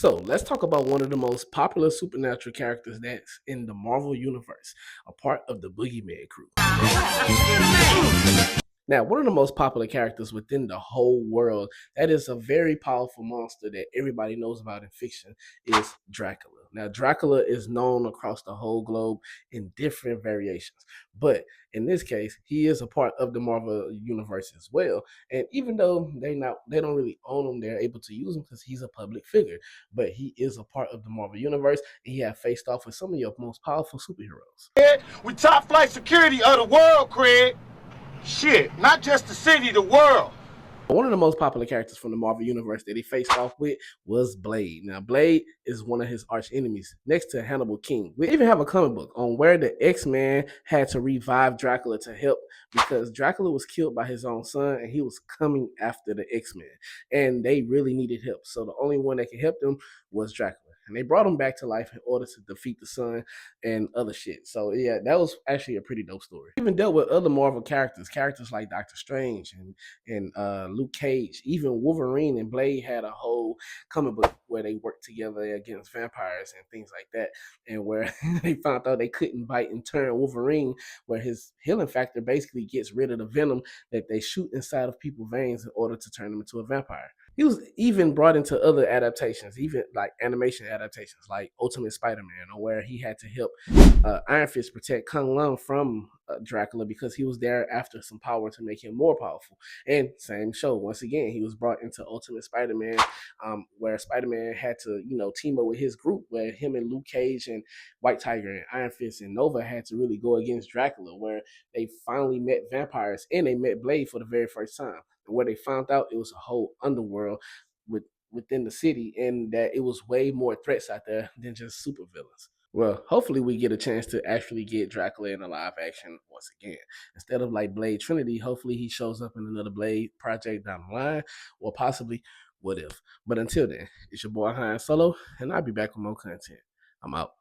So let's talk about one of the most popular supernatural characters that's in the Marvel Universe, a part of the Boogeyman crew. Now, one of the most popular characters within the whole world that is a very powerful monster that everybody knows about in fiction is Dracula. Now, Dracula is known across the whole globe in different variations, but in this case, he is a part of the Marvel universe as well. And even though they don't really own him, they're able to use him because he's a public figure. But he is a part of the Marvel universe, and he has faced off with some of your most powerful superheroes. We top flight security of the world, Craig. Shit, not just the city, the world. One of the most popular characters from the Marvel Universe that he faced off with was Blade. Now, Blade is one of his arch enemies next to Hannibal King. We even have a comic book on where the X-Men had to revive Dracula to help because Dracula was killed by his own son and he was coming after the X-Men. And they really needed help. So the only one that could help them was Dracula. And they brought him back to life in order to defeat the sun and other shit. So yeah, that was actually a pretty dope story. Even dealt with other Marvel characters like Doctor Strange and Luke Cage. Even Wolverine and Blade had a whole comic book where they worked together against vampires and things like that, and where they found out they couldn't bite and turn Wolverine, where his healing factor basically gets rid of the venom that they shoot inside of people's veins in order to turn them into a vampire. He was even brought into other adaptations, even like animation adaptations, like Ultimate Spider-Man, or where he had to help Iron Fist protect Kung Lao from Dracula because he was there after some power to make him more powerful. And same show, once again, he was brought into Ultimate Spider-Man, where Spider-Man had to, team up with his group, where him and Luke Cage and White Tiger and Iron Fist and Nova had to really go against Dracula, where they finally met vampires and they met Blade for the very first time, where they found out it was a whole underworld within the city and that it was way more threats out there than just supervillains. Well, hopefully we get a chance to actually get Dracula in a live action once again. Instead of like Blade Trinity, hopefully he shows up in another Blade project down the line, or possibly What If. But until then, it's your boy Han Solo, and I'll be back with more content. I'm out.